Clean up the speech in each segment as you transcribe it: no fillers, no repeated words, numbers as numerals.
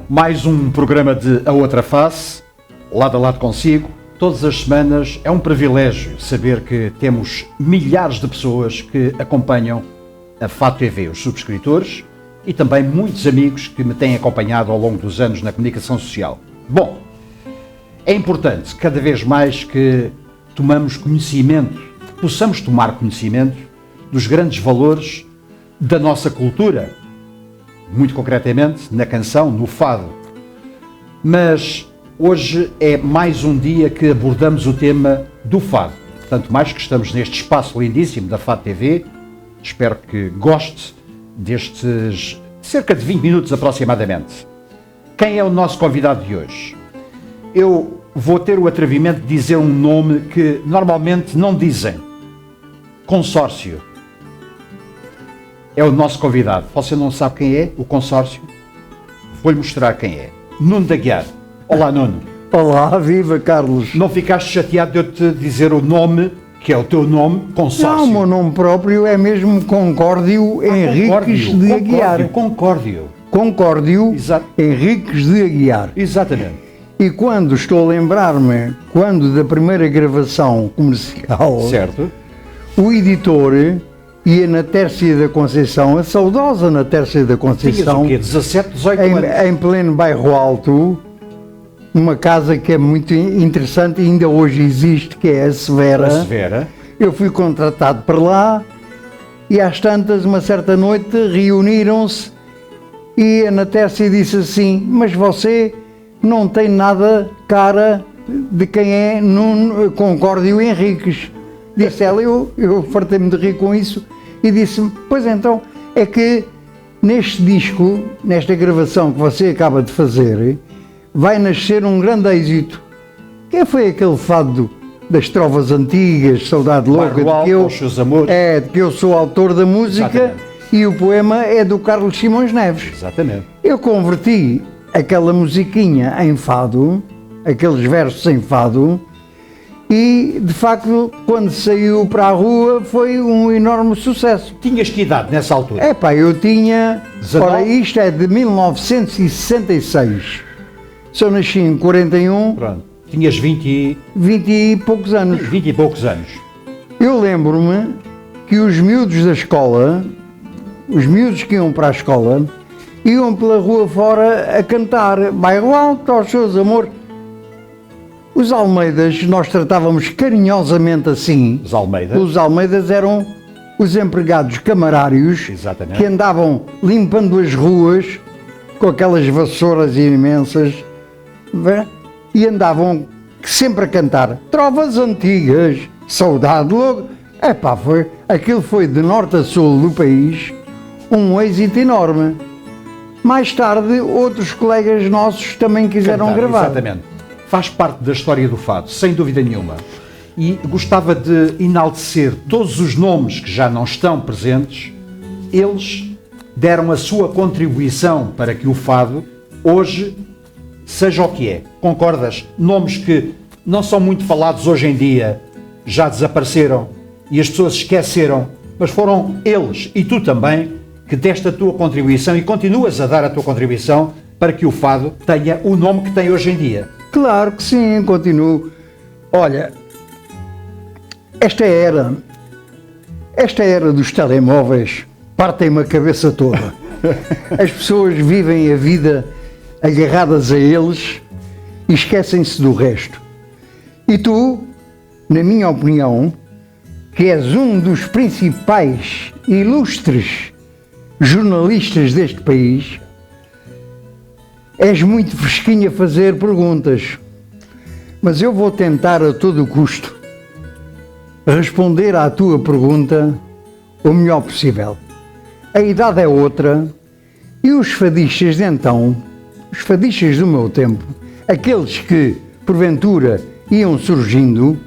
Mais um programa de A Outra Face, lado a lado consigo. Todas as semanas é um privilégio saber que temos milhares de pessoas que acompanham a FADO TV, os subscritores, e também muitos amigos que me têm acompanhado ao longo dos anos na comunicação social. Bom, é importante cada vez mais que tomamos conhecimento, possamos tomar conhecimento dos grandes valores da nossa cultura, muito concretamente na canção, no fado. Mas hoje é mais um dia que abordamos o tema do fado. Tanto mais que estamos neste espaço lindíssimo da FADO TV. Espero que goste destes cerca de 20 minutos aproximadamente. Quem é o nosso convidado de hoje? Eu vou ter o atrevimento de dizer um nome que normalmente não dizem. Consórcio. É o nosso convidado. Você não sabe quem é o Consórcio? Vou-lhe mostrar quem é. Nuno da Guiar. Olá, Nuno. Olá, viva Carlos. Não ficaste chateado de eu te dizer o nome, que é o teu nome, Consórcio? Não, o meu nome próprio é mesmo Concórdio Henriques de Aguiar. Concórdio Exato. Henriques de Aguiar. Exatamente. E quando estou a lembrar-me, quando da primeira gravação comercial, Certo. o editor ia na Tércia da Conceição, a saudosa na Tércia da Tinhas Conceição, o quê? 17, 18 anos? em pleno bairro Alto, uma casa que é muito interessante e ainda hoje existe, que é a Severa. A Severa. Eu fui contratado para lá e às tantas, uma certa noite, reuniram-se e a Ana Tércia disse assim: mas você não tem nada cara de quem é Nuno Concórdio Henriques. Disse ela, eu fartei-me de rir com isso e disse-me: pois então, é que neste disco, nesta gravação que você acaba de fazer, vai nascer um grande êxito. Quem foi aquele fado das trovas antigas, Saudade Louca, de que eu sou autor da música. Exatamente. E o poema é do Carlos Simões Neves. Exatamente. Eu converti aquela musiquinha em fado, aqueles versos em fado, e de facto quando saiu para a rua foi um enorme sucesso. Tinhas que idade nessa altura? Epá, eu tinha... 19? Ora, isto é de 1966. Se eu nasci em 41... Pronto. Tinhas 20 e poucos anos. 20 e poucos anos. Eu lembro-me que os miúdos da escola, os miúdos que iam para a escola, iam pela rua fora a cantar Bairro Alto aos seus amores. Os Almeidas, nós tratávamos carinhosamente assim. Os Almeidas? Os Almeidas eram os empregados camarários. Exatamente. Que andavam limpando as ruas com aquelas vassouras imensas e andavam sempre a cantar trovas antigas, saudade logo. Epá, aquilo foi de norte a sul do país um êxito enorme. Mais tarde, outros colegas nossos também quiseram gravar. Exatamente. Faz parte da história do fado, sem dúvida nenhuma. E gostava de enaltecer todos os nomes que já não estão presentes. Eles deram a sua contribuição para que o fado hoje seja o que é. Concordas? Nomes que não são muito falados hoje em dia, já desapareceram e as pessoas esqueceram, mas foram eles e tu também que deste a tua contribuição e continuas a dar a tua contribuição para que o fado tenha o nome que tem hoje em dia. Claro que sim, continuo. Olha, esta era dos telemóveis partem-me a cabeça toda. As pessoas vivem a vida agarradas a eles e esquecem-se do resto. E tu, na minha opinião, que és um dos principais ilustres jornalistas deste país, és muito fresquinho a fazer perguntas, mas eu vou tentar a todo custo responder à tua pergunta o melhor possível. A idade é outra e os fadistas de então, os fadistas do meu tempo, aqueles que porventura iam surgindo,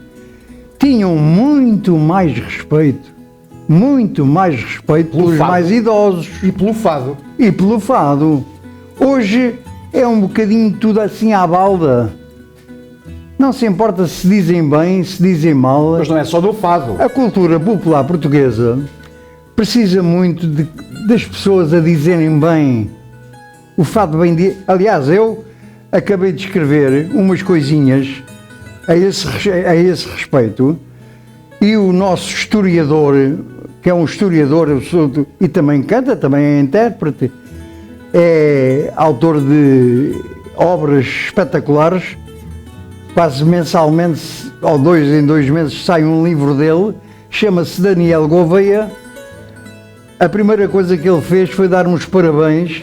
tinham muito mais respeito pelos mais idosos. E pelo fado. E pelo fado. Hoje é um bocadinho tudo assim à balda. Não se importa se dizem bem, se dizem mal. Mas não é só do fado. A cultura popular portuguesa precisa muito das pessoas a dizerem bem o fato bem de... Aliás, eu acabei de escrever umas coisinhas a esse respeito, e o nosso historiador, que é um historiador absoluto e também canta, também é intérprete, é autor de obras espetaculares, quase mensalmente, ou 2 em 2 meses, sai um livro dele, chama-se Daniel Gouveia. A primeira coisa que ele fez foi dar-me os parabéns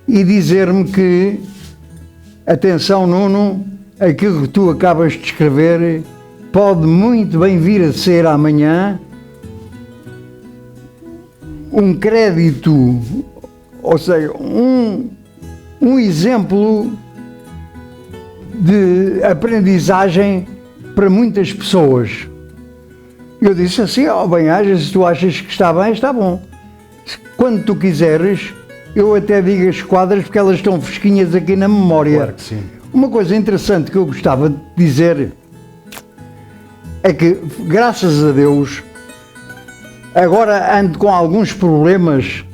e dizer-me que, atenção Nuno, aquilo que tu acabas de escrever pode muito bem vir a ser amanhã um crédito, ou seja, um exemplo de aprendizagem para muitas pessoas. Eu disse assim, bem, se tu achas que está bem, está bom. Quando tu quiseres, eu até digo as quadras porque elas estão fresquinhas aqui na memória. Claro que sim. Uma coisa interessante que eu gostava de dizer é que, graças a Deus, agora ando com alguns problemas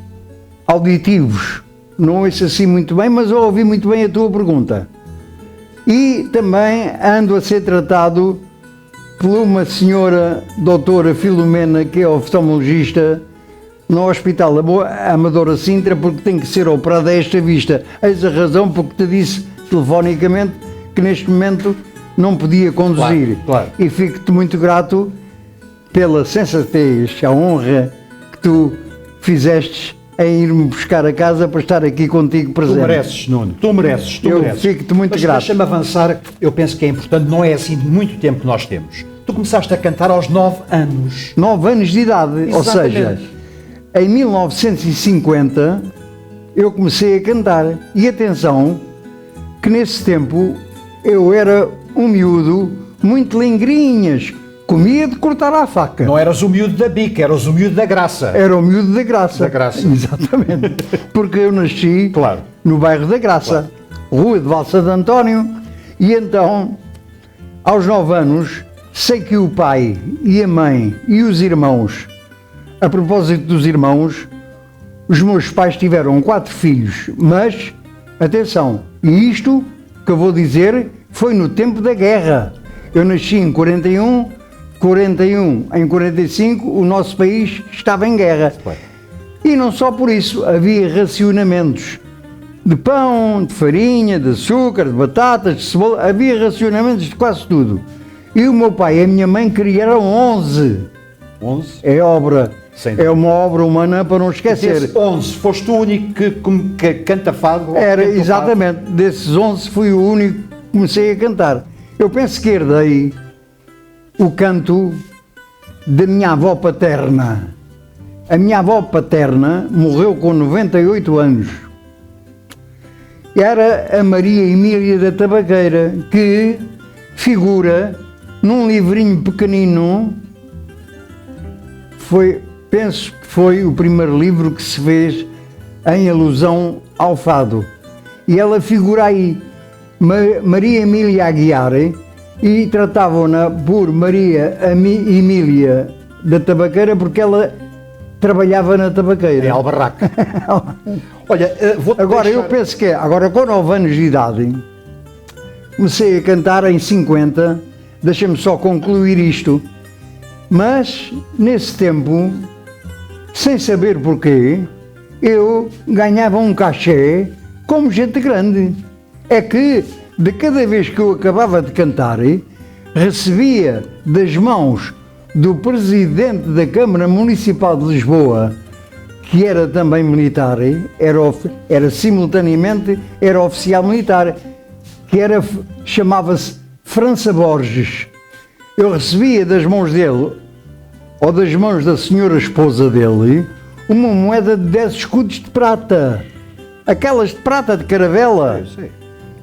auditivos. Não ouço assim muito bem, mas eu ouvi muito bem a tua pergunta. E também ando a ser tratado por uma senhora doutora Filomena, que é oftalmologista, no Hospital Amadora Sintra, porque tem que ser operada a esta vista. Eis a razão porque te disse telefonicamente que neste momento não podia conduzir. Claro, claro. E fico-te muito grato pela sensatez, a honra que tu fizestes em ir-me buscar a casa para estar aqui contigo presente. Tu mereces, Nuno, tu mereces. Eu fico-te muito Mas grato. deixa-me avançar, eu penso que é importante, não é assim de muito tempo que nós temos. Tu começaste a cantar aos 9 anos. 9 anos de idade, ou Exatamente. seja, em 1950 eu comecei a cantar. E atenção, que nesse tempo eu era um miúdo muito lingrinhas, comia de cortar à faca. Não eras o miúdo da bica, eras o miúdo da graça. Era o miúdo da Graça. Da Graça. Exatamente. Porque eu nasci Claro. no bairro da Graça, Rua de Valsa de António, e então, aos 9 anos, sei que o pai e a mãe e os irmãos, a propósito dos irmãos, os meus pais tiveram 4 filhos, mas, atenção, e isto que eu vou dizer foi no tempo da guerra. Eu nasci em 41, em 45 o nosso país estava em guerra. Claro. E não só por isso, havia racionamentos de pão, de farinha, de açúcar, de batatas, de cebola, havia racionamentos de quase tudo. E o meu pai e a minha mãe criaram 11. 11? É obra, Sem é uma obra humana para não esquecer. Desses 11, foste o único que canta fado? Era, exatamente, desses 11 fui o único que comecei a cantar. Eu penso que herdei o canto da minha avó paterna. A minha avó paterna morreu com 98 anos. Era a Maria Emília da Tabaqueira, que figura num livrinho pequenino. Penso que foi o primeiro livro que se fez em alusão ao fado. E ela figura aí, Maria Emília Aguiar, e tratavam-na por Maria Emília da Tabaqueira porque ela trabalhava na tabaqueira. Em Albarraque. Olha, vou-te Agora, deixar... eu penso que agora com 9 anos de idade, comecei a cantar em 50, deixa-me só concluir isto, mas nesse tempo, sem saber porquê, eu ganhava um cachê como gente grande. É que, de cada vez que eu acabava de cantar, recebia das mãos do presidente da Câmara Municipal de Lisboa, que era também militar, era simultaneamente, era oficial militar, que chamava-se França Borges. Eu recebia das mãos dele, ou das mãos da senhora esposa dele, uma moeda de 10 escudos de prata. Aquelas de prata de caravela.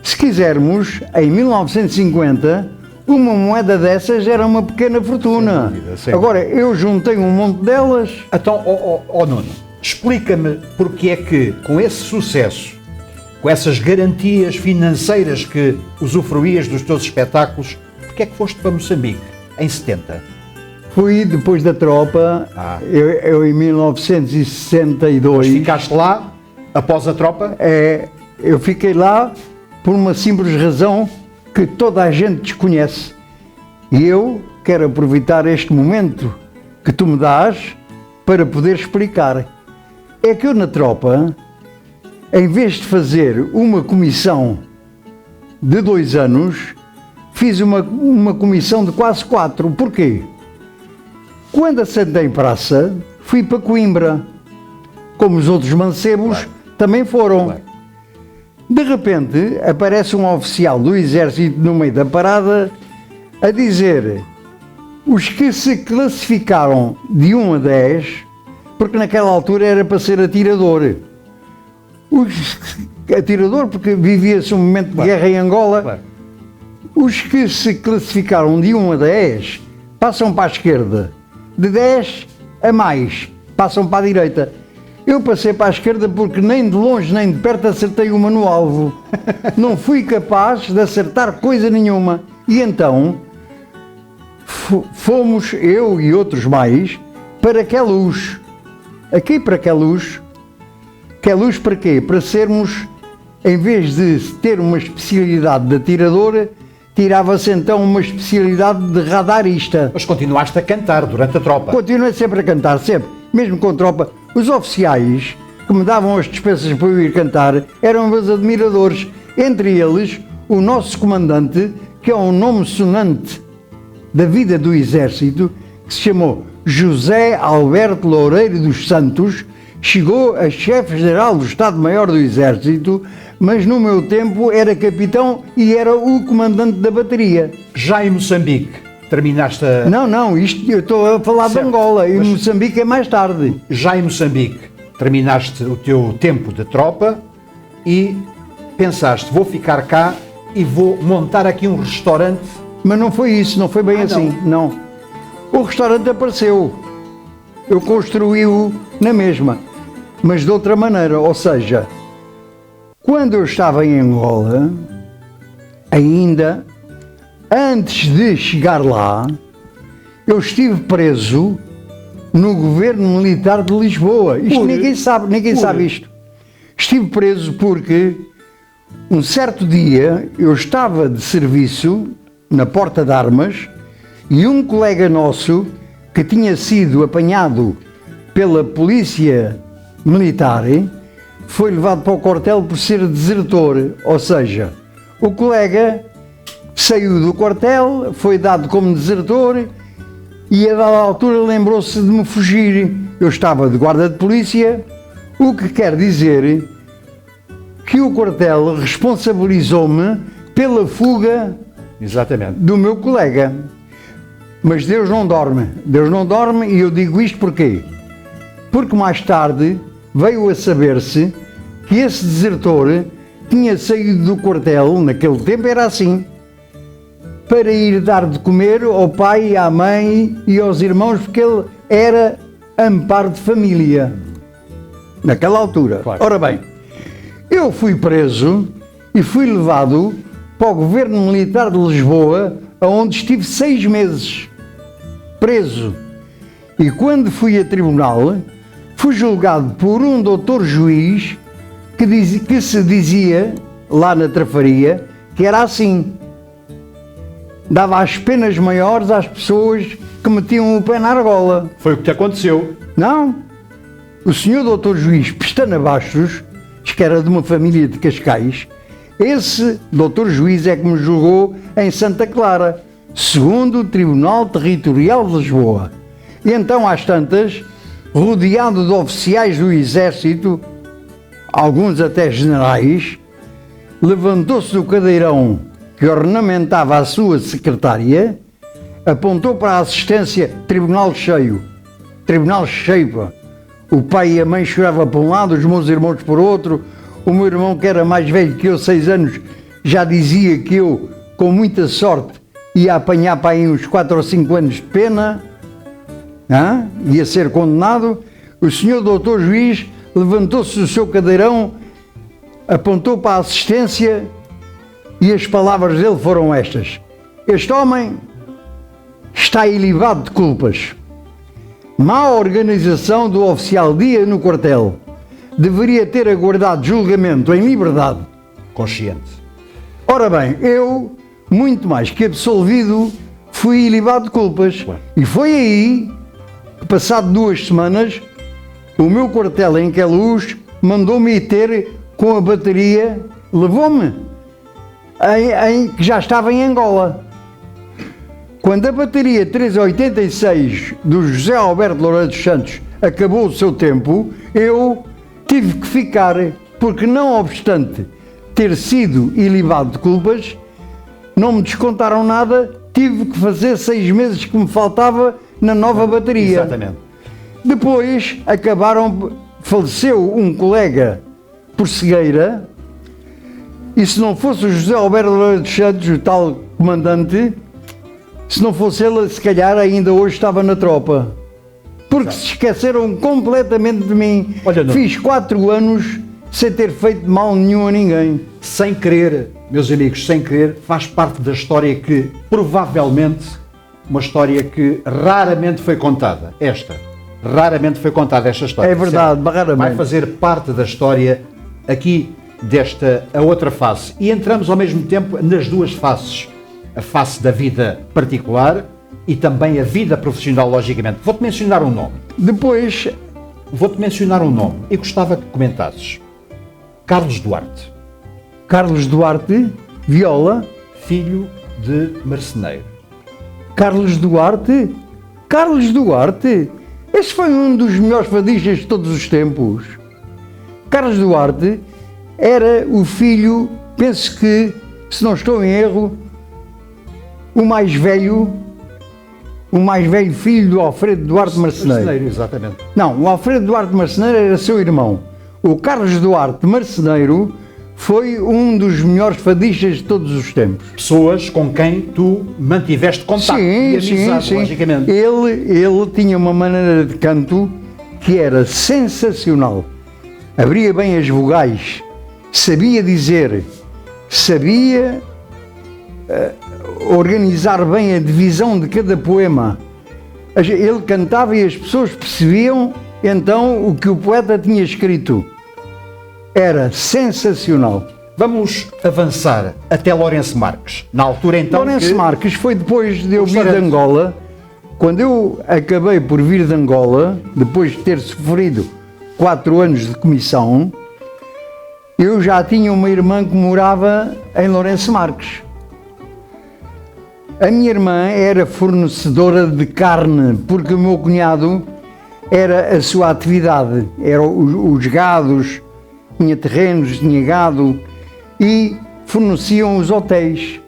Se quisermos, em 1950, uma moeda dessas era uma pequena fortuna. Sem dúvida, sim. Agora, eu juntei um monte delas. Então, Nuno, explica-me porque é que, com esse sucesso, com essas garantias financeiras que usufruías dos teus espetáculos, porque é que foste para Moçambique, em 70? Fui depois da tropa, eu em 1962. Mas ficaste lá após a tropa? Eu fiquei lá por uma simples razão que toda a gente desconhece. E eu quero aproveitar este momento que tu me dás para poder explicar. É que eu na tropa, em vez de fazer uma comissão de 2 anos, fiz uma comissão de quase 4. Porquê? Quando assentei em praça, fui para Coimbra, como os outros mancebos também foram. De repente, aparece um oficial do exército no meio da parada a dizer: os que se classificaram de 1 a 10, porque naquela altura era para ser atirador. Atirador porque vivia-se um momento de guerra em Angola. Os que se classificaram de 1 a 10 passam para a esquerda. De 10 a mais, passam para a direita. Eu passei para a esquerda porque nem de longe nem de perto acertei uma no alvo. Não fui capaz de acertar coisa nenhuma. E então, fomos, eu e outros mais, para Queluz. Aqui para Queluz. Queluz para quê? Para sermos, em vez de ter uma especialidade de atirador, tirava-se então uma especialidade de radarista. Mas continuaste a cantar durante a tropa? Continuei sempre a cantar, sempre. Mesmo com tropa. Os oficiais que me davam as dispensas para eu ir cantar eram meus admiradores. Entre eles, o nosso comandante, que é um nome sonante da vida do Exército, que se chamou José Alberto Loureiro dos Santos, chegou a chefe-geral do Estado-Maior do Exército, mas no meu tempo era capitão e era o comandante da bateria. Já em Moçambique, terminaste a... Não, isto eu estou a falar de Angola, e Moçambique é mais tarde. Já em Moçambique, terminaste o teu tempo de tropa e pensaste: vou ficar cá e vou montar aqui um restaurante. Mas não foi isso, não foi bem assim, não. O restaurante apareceu, eu construí-o na mesma, mas de outra maneira, ou seja, quando eu estava em Angola, ainda antes de chegar lá, eu estive preso no governo militar de Lisboa. Isto ninguém sabe isto. Estive preso porque um certo dia eu estava de serviço na porta de armas e um colega nosso que tinha sido apanhado pela polícia militar foi levado para o quartel por ser desertor, ou seja, o colega saiu do quartel, foi dado como desertor e a dada altura lembrou-se de me fugir. Eu estava de guarda de polícia, o que quer dizer que o quartel responsabilizou-me pela fuga do meu colega. Mas Deus não dorme e eu digo isto porquê? Porque mais tarde veio a saber-se que esse desertor tinha saído do quartel, naquele tempo era assim, para ir dar de comer ao pai, à mãe e aos irmãos, porque ele era amparo de família, naquela altura. Claro. Ora bem, eu fui preso e fui levado para o governo militar de Lisboa, onde estive 6 meses preso. E quando fui a tribunal, fui julgado por um doutor juiz que se dizia, lá na Trafaria, que era assim. Dava as penas maiores às pessoas que metiam o pé na argola. Foi o que te aconteceu? Não. O senhor doutor juiz Pestana Bastos, que era de uma família de Cascais, esse doutor juiz é que me julgou em Santa Clara, segundo o Tribunal Territorial de Lisboa. E então, às tantas, rodeado de oficiais do Exército, alguns até generais, levantou-se do cadeirão que ornamentava a sua secretária, apontou para a assistência: tribunal cheio, pá. O pai e a mãe choravam por um lado, os meus irmãos por outro. O meu irmão, que era mais velho que eu, 6 anos, já dizia que eu, com muita sorte, ia apanhar para aí uns 4 ou 5 anos de pena, ia ser condenado. O senhor doutor juiz levantou-se do seu cadeirão, apontou para a assistência e as palavras dele foram estas: este homem está ilibado de culpas. Má organização do oficial dia no quartel. Deveria ter aguardado julgamento em liberdade. Consciente. Ora bem, eu, muito mais que absolvido, fui ilibado de culpas. E foi aí que, passado 2 semanas, o meu quartel em Queluz mandou-me ir ter com a bateria, levou-me, que já estava em Angola. Quando a bateria 386 do José Alberto Loureiro dos Santos acabou o seu tempo, eu tive que ficar, porque não obstante ter sido ilibado de culpas, não me descontaram nada, tive que fazer 6 meses que me faltava na nova bateria. Exatamente. Depois faleceu um colega por cegueira, e se não fosse o José Alberto Loureiro dos Santos, o tal comandante, se não fosse ele, se calhar ainda hoje estava na tropa. Porque se esqueceram completamente de mim. Olha, fiz 4 anos sem ter feito mal nenhum a ninguém. Sem querer, meus amigos, sem querer, faz parte da história que, provavelmente, uma história que raramente foi contada. Raramente foi contada esta história. É verdade, raramente. Vai fazer parte da história aqui desta, a outra face. E entramos ao mesmo tempo nas 2 faces. A face da vida particular e também a vida profissional, logicamente. Vou-te mencionar um nome. Depois... Vou-te mencionar um nome e gostava que comentasses. Carlos Duarte. Carlos Duarte, viola. Filho de marceneiro. Carlos Duarte? Carlos Duarte? Esse foi um dos melhores fadistas de todos os tempos. Carlos Duarte era o filho, penso que, se não estou em erro, o mais velho filho do Alfredo Duarte Marceneiro. Exatamente. Não, o Alfredo Duarte Marceneiro era seu irmão. O Carlos Duarte Marceneiro foi um dos melhores fadistas de todos os tempos. Pessoas com quem tu mantiveste contato e amizade, logicamente. Ele tinha uma maneira de canto que era sensacional. Abria bem as vogais, sabia dizer, sabia organizar bem a divisão de cada poema. Ele cantava e as pessoas percebiam então o que o poeta tinha escrito. Era sensacional. Vamos avançar até Lourenço Marques. Na altura então Lourenço Marques foi depois de eu vir de Angola. Quando eu acabei por vir de Angola, depois de ter sofrido 4 anos de comissão, eu já tinha uma irmã que morava em Lourenço Marques. A minha irmã era fornecedora de carne, porque o meu cunhado era a sua atividade, eram os gados, tinha terrenos, tinha gado e forneciam os hotéis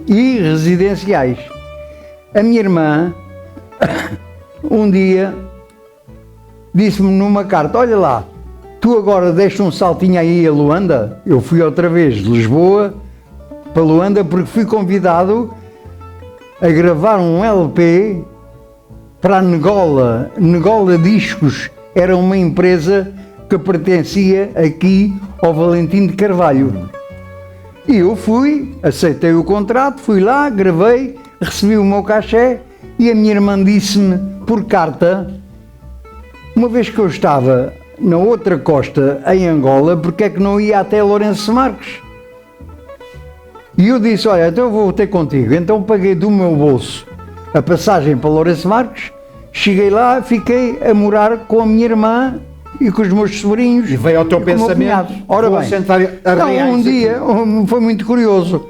e residenciais. A minha irmã, um dia, disse-me numa carta, olha lá, tu agora deste um saltinho aí a Luanda? Eu fui outra vez de Lisboa para Luanda porque fui convidado a gravar um LP para a Negola. Negola Discos era uma empresa que pertencia aqui ao Valentim de Carvalho. E eu fui, aceitei o contrato, fui lá, gravei, recebi o meu cachê e a minha irmã disse-me por carta, uma vez que eu estava na outra costa, em Angola, porque é que não ia até Lourenço Marques? E eu disse, olha, então eu vou ter contigo. Então paguei do meu bolso a passagem para Lourenço Marques, cheguei lá, fiquei a morar com a minha irmã e com os meus sobrinhos. E veio ao teu pensamento, ora bem, um dia, foi muito curioso,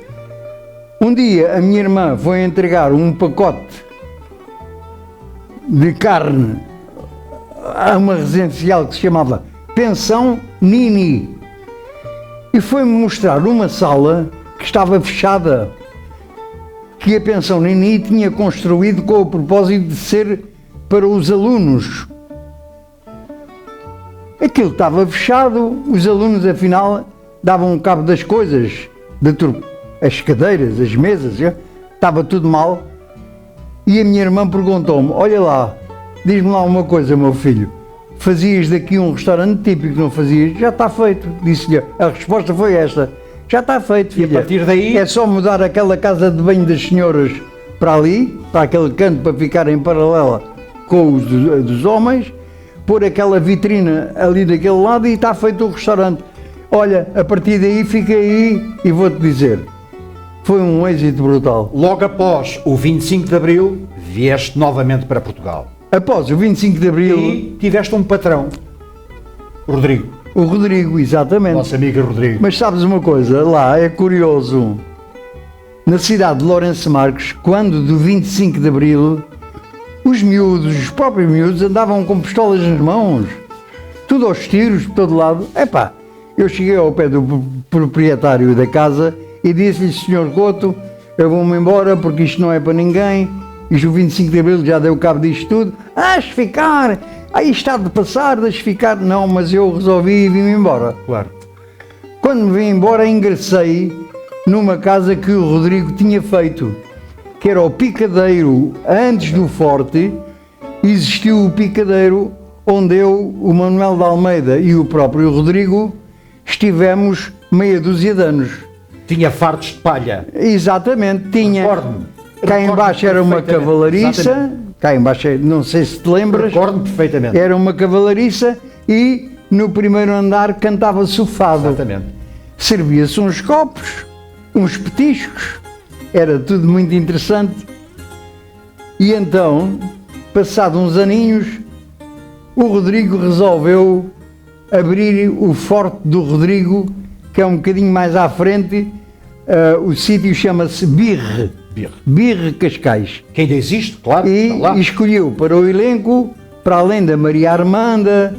um dia a minha irmã foi entregar um pacote de carne a uma residencial que se chamava Pensão Nini e foi-me mostrar uma sala que estava fechada, que a Pensão Nini tinha construído com o propósito de ser para os alunos. Aquilo estava fechado, os alunos afinal davam cabo das coisas, as cadeiras, as mesas, estava tudo mal. E a minha irmã perguntou-me, olha lá, diz-me lá uma coisa, meu filho, fazias daqui um restaurante típico, não fazias? Já está feito, disse-lhe. A resposta foi esta, já está feito, filha. E a partir daí... É só mudar aquela casa de banho das senhoras para ali, para aquele canto, para ficar em paralela com os dos homens, pôr aquela vitrina ali daquele lado e está feito o restaurante. Olha, a partir daí fiquei aí e vou-te dizer, foi um êxito brutal. Logo após o 25 de Abril, vieste novamente para Portugal. Após o 25 de Abril... E tiveste um patrão, Rodrigo. O Rodrigo, exatamente. Nossa amiga Rodrigo. Mas sabes uma coisa, lá é curioso, na cidade de Lourenço Marques, quando do 25 de Abril, os miúdos, os próprios miúdos, andavam com pistolas nas mãos, tudo aos tiros, por todo lado. Epá, eu cheguei ao pé do proprietário da casa e disse-lhe, Sr. Couto, eu vou-me embora porque isto não é para ninguém, isto o 25 de Abril já deu cabo disto tudo, ficar, aí está de passar, deixe ficar. Não, mas eu resolvi e vim-me embora. Claro. Quando me vim embora, ingressei numa casa que o Rodrigo tinha feito, que era o picadeiro. Antes do forte, existiu o picadeiro onde eu, o Manuel de Almeida e o próprio Rodrigo estivemos meia dúzia de anos. Tinha fartos de palha. Exatamente, tinha. Recordo-me. Cá embaixo era uma cavalariça, Exatamente. cá embaixo, não sei se te lembras, Recordo-me perfeitamente. era uma cavalariça e no primeiro andar cantava-se o fado. Exatamente. Servia-se uns copos, uns petiscos, era tudo muito interessante. E então, passado uns aninhos, o Rodrigo resolveu abrir o forte do Rodrigo, que é um bocadinho mais à frente, o sítio chama-se Birre. Birre Cascais. Que ainda existe, claro. E escolheu para o elenco, para além da Maria Armanda,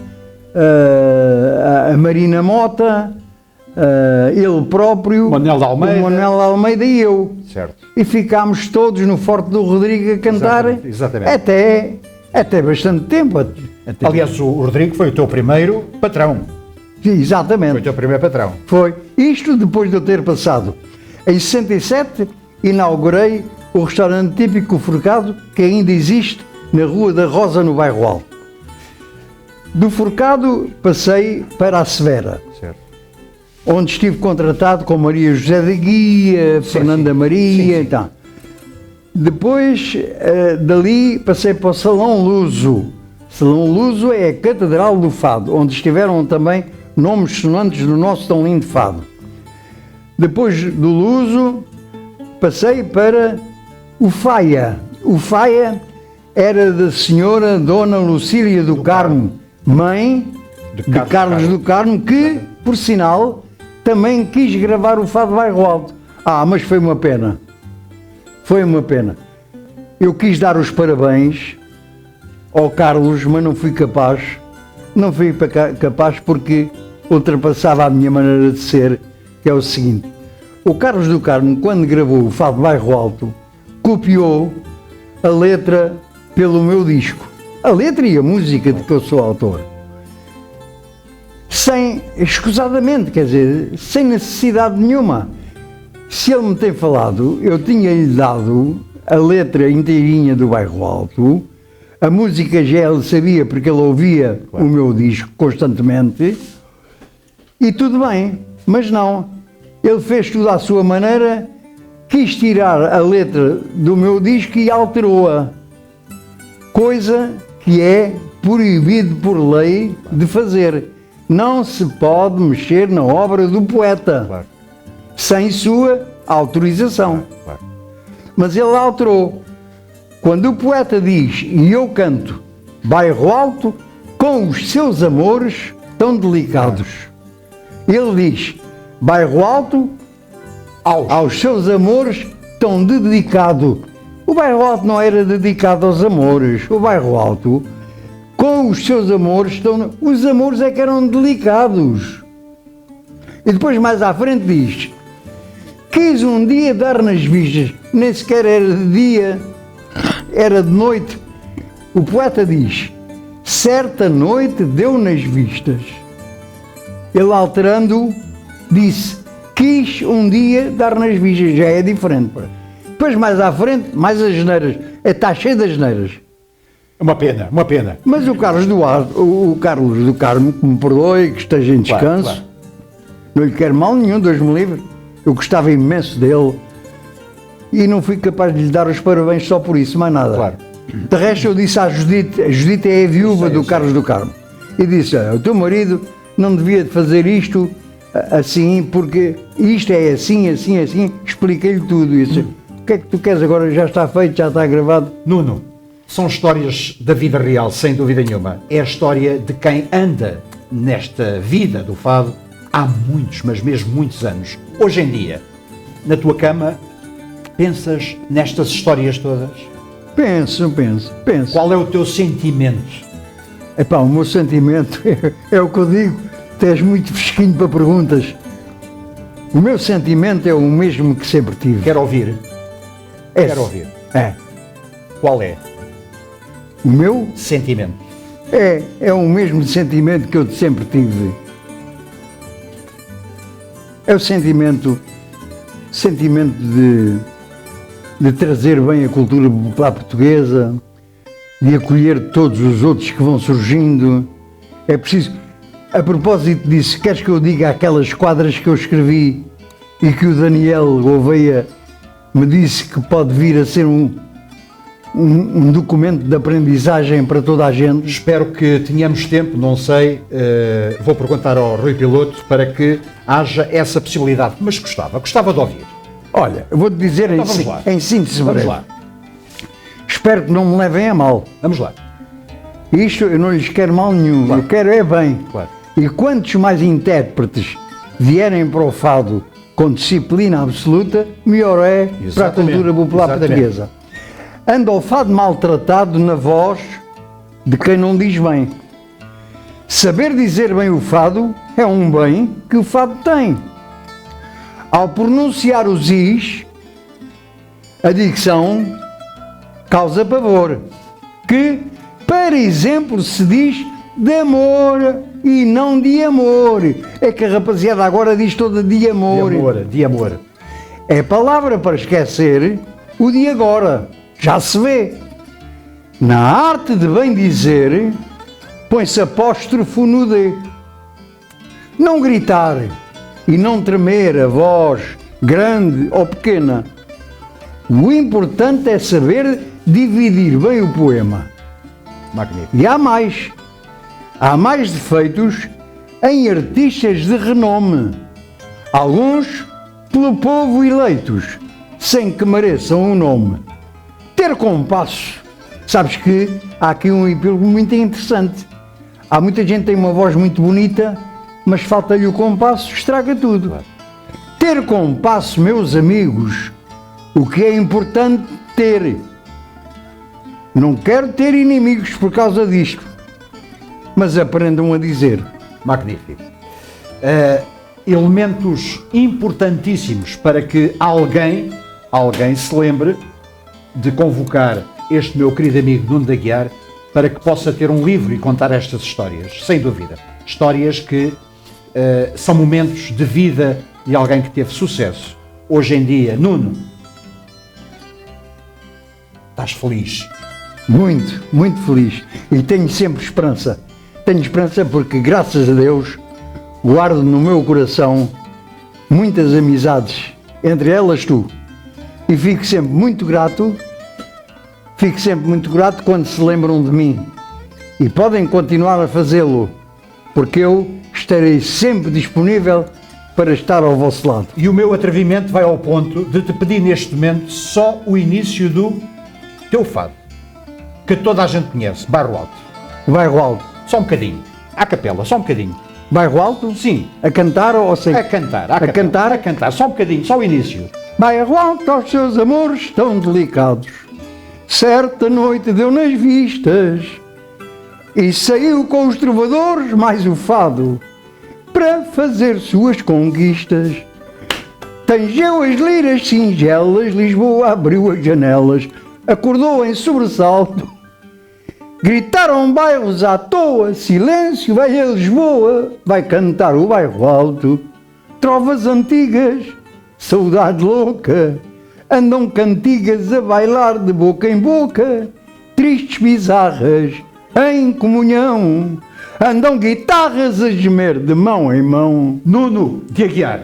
a Marina Mota, ele próprio, Manuel de Almeida. o Manuel de Almeida e eu. Certo. E ficámos todos no Forte do Rodrigo a cantar Exatamente. até bastante tempo. Aliás, o Rodrigo foi o teu primeiro patrão. Exatamente. Foi o teu primeiro patrão. Foi. Isto depois de eu ter passado. Em 67, inaugurei o restaurante típico Forcado, que ainda existe na Rua da Rosa, no bairro Alto. Do Forcado passei para a Severa, Certo. onde estive contratado com Maria José da Guia, Fernanda Maria e tal. Depois, dali, passei para o Salão Luso. Salão Luso é a Catedral do Fado, onde estiveram também nomes sonantes do nosso tão lindo fado. Depois do Luso, passei para o Faia. O Faia era da senhora Dona Lucília do Carmo, mãe de Carlos do Carmo, que, por sinal, também quis gravar o Fado Bairro Alto. Mas foi uma pena. Foi uma pena. Eu quis dar os parabéns ao Carlos, mas não fui capaz. Não fui capaz porque ultrapassava a minha maneira de ser, que é o seguinte. O Carlos do Carmo, quando gravou o Fado Bairro Alto, copiou a letra pelo meu disco. A letra e a música de que eu sou autor. Escusadamente, quer dizer, sem necessidade nenhuma. Se ele me tem falado, eu tinha-lhe dado a letra inteirinha do Bairro Alto, a música já ele sabia porque ele ouvia o meu disco constantemente, e tudo bem, mas não. Ele fez tudo à sua maneira, quis tirar a letra do meu disco e alterou-a. Coisa que é proibido por lei de fazer. Não se pode mexer na obra do poeta, Claro. sem sua autorização. Claro. Mas ele alterou. Quando o poeta diz, e eu canto, Bairro Alto, com os seus amores tão delicados. Ele diz, Bairro Alto, aos seus amores tão dedicado. O Bairro Alto não era dedicado aos amores. O Bairro Alto, com os seus amores, os amores é que eram delicados. E depois mais à frente diz, quis um dia dar nas vistas, nem sequer era de dia, era de noite. O poeta diz, certa noite deu nas vistas. Ele alterando, disse, quis um dia dar nas vistas, já é diferente. Depois mais à frente, mais as asneiras, está cheio de asneiras. Uma pena, uma pena. Mas o Carlos do Carmo, que me perdoe, que esteja em descanso, Claro. não lhe quero mal nenhum, Deus me livre, eu gostava imenso dele, e não fui capaz de lhe dar os parabéns só por isso, mais nada. Claro. De resto, eu disse à Judite, a Judite é a viúva do Carlos do Carmo, e disse: o teu marido não devia de fazer isto assim, porque isto é assim, assim, assim. Expliquei-lhe tudo. E disse: o que é que tu queres agora? Já está feito, já está gravado. Nuno, são histórias da vida real, sem dúvida nenhuma. É a história de quem anda nesta vida do fado há muitos, mas mesmo muitos anos. Hoje em dia, na tua cama, pensas nestas histórias todas? Penso. Qual é o teu sentimento? Epá, o meu sentimento é o que eu digo. Tu és muito fresquinho para perguntas. O meu sentimento é o mesmo que sempre tive. Quero ouvir. Esse. Quero ouvir. É. Qual é? O meu Sentimento. é o mesmo sentimento que eu sempre tive. É o sentimento de trazer bem a cultura popular portuguesa, de acolher todos os outros que vão surgindo. É preciso, a propósito disso, queres que eu diga aquelas quadras que eu escrevi e que o Daniel Gouveia me disse que pode vir a ser um documento de aprendizagem para toda a gente? Espero que tenhamos tempo, não sei, vou perguntar ao Rui Piloto para que haja essa possibilidade, mas gostava de ouvir. Olha, eu vou-te dizer Então vamos lá. em síntese Vamos breve. lá, Espero que não me levem a mal. vamos lá. Isto eu não lhes quero mal nenhum, Claro. eu quero é bem. Claro. E quantos mais intérpretes vierem para o fado com disciplina absoluta, melhor é para a Exatamente. cultura popular Exatamente. portuguesa. Anda o fado maltratado na voz de quem não diz bem. Saber dizer bem o fado é um bem que o fado tem. Ao pronunciar os is, a dicção causa pavor, que, para exemplo, se diz de amor e não de amor. É que a rapaziada agora diz toda de amor. De amor. É palavra para esquecer o de agora. Já se vê. Na arte de bem dizer, põe-se apóstrofo no D. Não gritar e não tremer a voz grande ou pequena. O importante é saber dividir bem o poema. Magnífico. E há mais. Há mais defeitos em artistas de renome. Alguns pelo povo eleitos, sem que mereçam o nome. Ter compasso. Sabes que há aqui um epílogo muito interessante. Há muita gente que tem uma voz muito bonita, mas falta-lhe o compasso, estraga tudo. Ter compasso, meus amigos, o que é importante ter. Não quero ter inimigos por causa disto, mas aprendam a dizer. Magnífico. Elementos importantíssimos para que alguém se lembre de convocar este meu querido amigo Nuno da Guiar para que possa ter um livro e contar estas histórias, sem dúvida. Histórias que são momentos de vida de alguém que teve sucesso. Hoje em dia, Nuno, estás feliz? Muito, muito feliz. E tenho sempre esperança. Tenho esperança porque, graças a Deus, guardo no meu coração muitas amizades, entre elas tu. E fico sempre muito grato quando se lembram de mim. E podem continuar a fazê-lo, porque eu estarei sempre disponível para estar ao vosso lado. E o meu atrevimento vai ao ponto de te pedir neste momento só o início do teu fado, que toda a gente conhece, Bairro Alto. Bairro Alto. Só um bocadinho. À capela, só um bocadinho. Bairro Alto? Sim. A cantar ou sem? A cantar. A cantar? A cantar, só um bocadinho, só o início. Bairro Alto, os seus amores tão delicados. Certa noite deu nas vistas e saiu com os trovadores mais o fado para fazer suas conquistas. Tangeu as liras singelas, Lisboa abriu as janelas, acordou em sobressalto. Gritaram bairros à toa, silêncio, vai a Lisboa, vai cantar o bairro alto. Trovas antigas, saudade louca, andam cantigas a bailar de boca em boca, tristes bizarras em comunhão, andam guitarras a gemer de mão em mão. Nuno de Aguiar.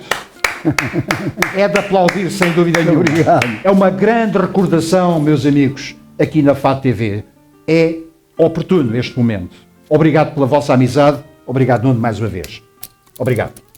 É de aplaudir, sem dúvida nenhuma. Obrigado. É uma grande recordação, meus amigos, aqui na FAT TV. É oportuno este momento. Obrigado pela vossa amizade. Obrigado, Nuno, mais uma vez. Obrigado.